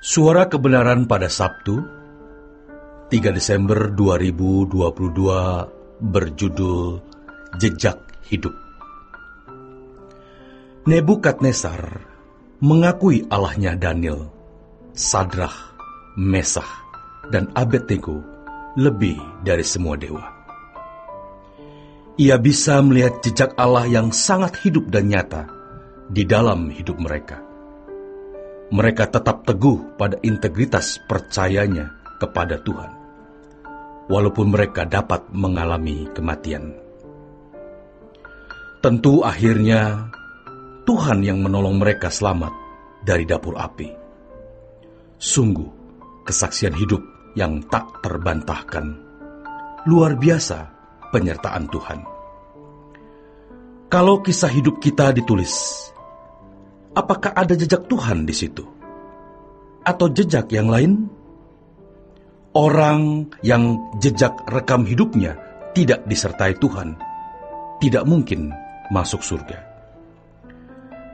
Suara Kebenaran pada Sabtu, 3 Desember 2022 berjudul Jejak Hidup. Nebukadnezar mengakui Allahnya Daniel, Sadrah, Mesakh, dan Abednego lebih dari semua dewa. Ia bisa melihat jejak Allah yang sangat hidup dan nyata di dalam hidup mereka. Mereka tetap teguh pada integritas percayanya kepada Tuhan, walaupun mereka dapat mengalami kematian. Tentu akhirnya Tuhan yang menolong mereka selamat dari dapur api. Sungguh kesaksian hidup yang tak terbantahkan. Luar biasa penyertaan Tuhan. Kalau kisah hidup kita ditulis, apakah ada jejak Tuhan di situ? Atau jejak yang lain? Orang yang jejak rekam hidupnya tidak disertai Tuhan, tidak mungkin masuk surga.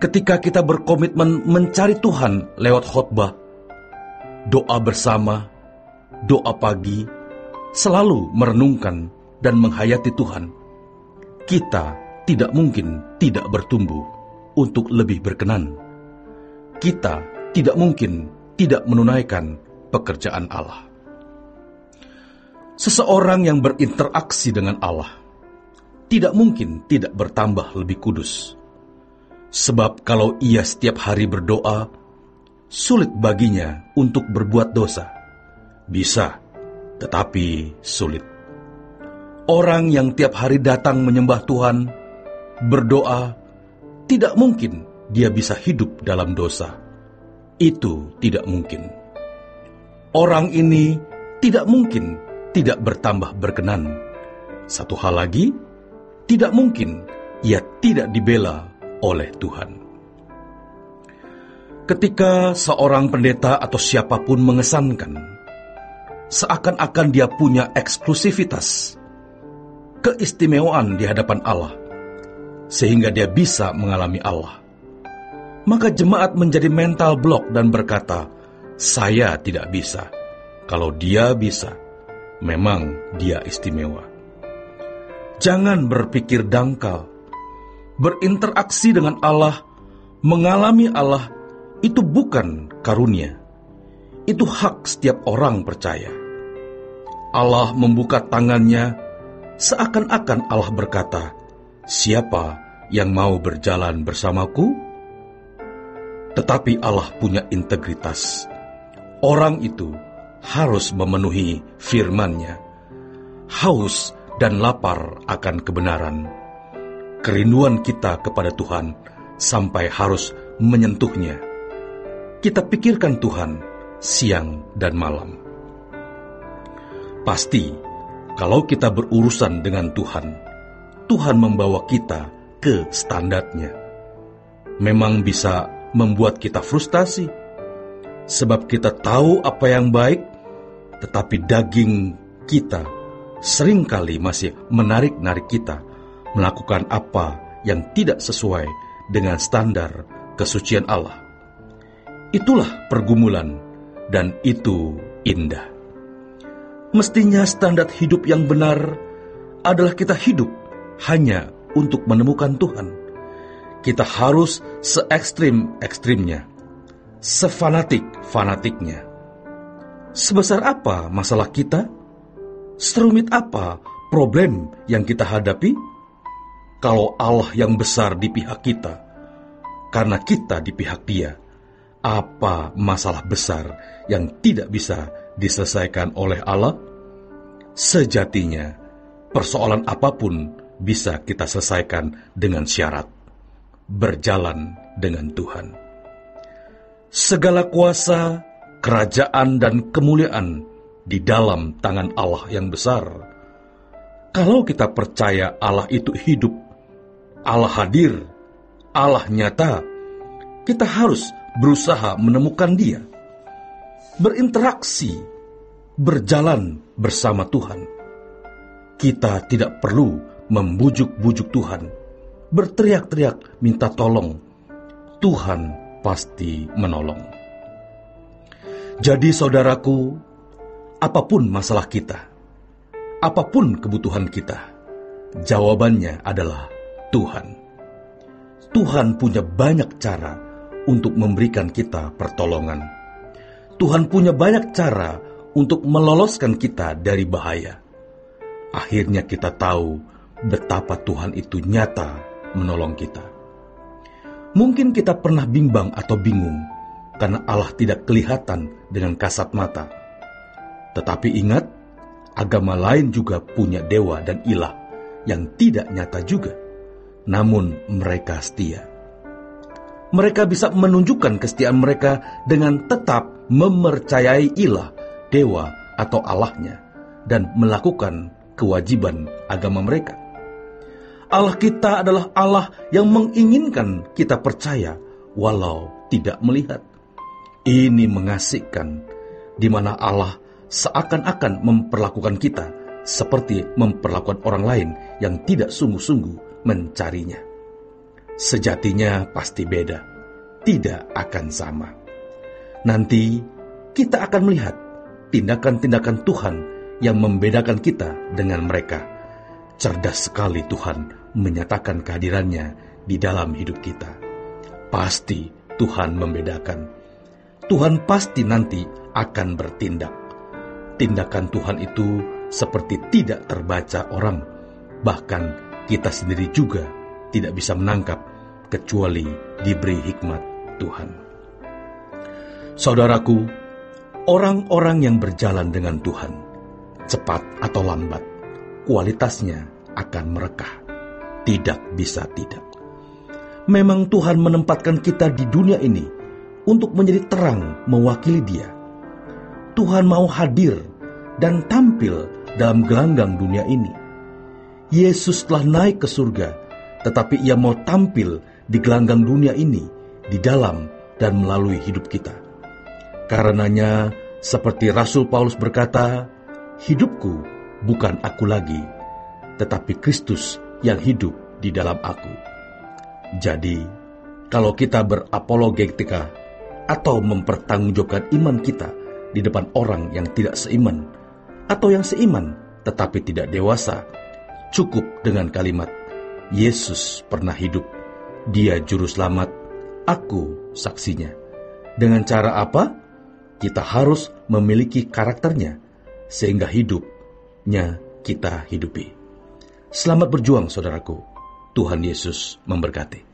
Ketika kita berkomitmen mencari Tuhan lewat khotbah, doa bersama, doa pagi, selalu merenungkan dan menghayati Tuhan, kita tidak mungkin tidak bertumbuh untuk lebih berkenan. Kita tidak mungkin tidak menunaikan pekerjaan Allah. Seseorang yang berinteraksi dengan Allah tidak mungkin tidak bertambah lebih kudus. Sebab kalau ia setiap hari berdoa, sulit baginya untuk berbuat dosa. Bisa, tetapi sulit. Orang yang tiap hari datang menyembah Tuhan, berdoa, tidak mungkin dia bisa hidup dalam dosa. Itu tidak mungkin. Orang ini tidak mungkin tidak bertambah berkenan. Satu hal lagi, tidak mungkin ia tidak dibela oleh Tuhan. Ketika seorang pendeta atau siapapun mengesankan, seakan-akan dia punya eksklusivitas, keistimewaan di hadapan Allah, sehingga dia bisa mengalami Allah, maka jemaat menjadi mental block dan berkata, saya tidak bisa. Kalau dia bisa, memang dia istimewa. Jangan berpikir dangkal. Berinteraksi dengan Allah, mengalami Allah, itu bukan karunia. Itu hak setiap orang percaya. Allah membuka tangannya, seakan-akan Allah berkata, siapa yang mau berjalan bersamaku? Tetapi Allah punya integritas. Orang itu harus memenuhi firman-Nya. Haus dan lapar akan kebenaran. Kerinduan kita kepada Tuhan sampai harus menyentuhnya. Kita pikirkan Tuhan siang dan malam. Pasti, kalau kita berurusan dengan Tuhan, Tuhan membawa kita ke standarnya. Memang bisa membuat kita frustasi, sebab kita tahu apa yang baik, tetapi daging kita seringkali masih menarik-narik kita melakukan apa yang tidak sesuai dengan standar kesucian Allah. Itulah pergumulan, dan itu indah. Mestinya standar hidup yang benar adalah kita hidup hanya untuk menemukan Tuhan. Kita harus se-ekstrim-ekstrimnya, sefanatik-fanatiknya. Sebesar apa masalah kita? Serumit apa problem yang kita hadapi? Kalau Allah yang besar di pihak kita, karena kita di pihak Dia, apa masalah besar yang tidak bisa diselesaikan oleh Allah? Sejatinya, persoalan apapun bisa kita selesaikan dengan syarat berjalan dengan Tuhan. Segala kuasa, kerajaan, dan kemuliaan di dalam tangan Allah yang besar. Kalau kita percaya Allah itu hidup, Allah hadir, Allah nyata, kita harus berusaha menemukan Dia, berinteraksi, berjalan bersama Tuhan. Kita tidak perlu membujuk-bujuk Tuhan, berteriak-teriak minta tolong. Tuhan pasti menolong. Jadi saudaraku, apapun masalah kita, apapun kebutuhan kita, jawabannya adalah Tuhan. Tuhan punya banyak cara untuk memberikan kita pertolongan. Tuhan punya banyak cara untuk meloloskan kita dari bahaya. Akhirnya kita tahu betapa Tuhan itu nyata menolong kita. Mungkin kita pernah bimbang atau bingung karena Allah tidak kelihatan dengan kasat mata. Tetapi ingat, agama lain juga punya dewa dan ilah yang tidak nyata juga, namun mereka setia. Mereka bisa menunjukkan kesetiaan mereka dengan tetap mempercayai ilah, dewa, atau Allahnya, dan melakukan kewajiban agama mereka. Allah kita adalah Allah yang menginginkan kita percaya walau tidak melihat. Ini mengasihkan, di mana Allah seakan-akan memperlakukan kita seperti memperlakukan orang lain yang tidak sungguh-sungguh mencarinya. Sejatinya pasti beda, tidak akan sama. Nanti kita akan melihat tindakan-tindakan Tuhan yang membedakan kita dengan mereka. Cerdas sekali Tuhan menyatakan kehadirannya di dalam hidup kita. Pasti Tuhan membedakan. Tuhan pasti nanti akan bertindak. Tindakan Tuhan itu seperti tidak terbaca orang. Bahkan kita sendiri juga tidak bisa menangkap kecuali diberi hikmat Tuhan. Saudaraku, orang-orang yang berjalan dengan Tuhan, cepat atau lambat, kualitasnya akan merekah. Tidak bisa tidak. Memang Tuhan menempatkan kita di dunia ini untuk menjadi terang mewakili Dia. Tuhan mau hadir dan tampil dalam gelanggang dunia ini. Yesus telah naik ke surga, tetapi Ia mau tampil di gelanggang dunia ini, di dalam dan melalui hidup kita. Karenanya, seperti Rasul Paulus berkata, hidupku bukan aku lagi, tetapi Kristus yang hidup di dalam aku. Jadi, kalau kita berapologetika atau mempertanggungjawabkan iman kita di depan orang yang tidak seiman, atau yang seiman tetapi tidak dewasa, cukup dengan kalimat, Yesus pernah hidup, Dia juru selamat, aku saksinya. Dengan cara apa? Kita harus memiliki karakternya, sehingga hidupnya kita hidupi. Selamat berjuang saudaraku, Tuhan Yesus memberkati.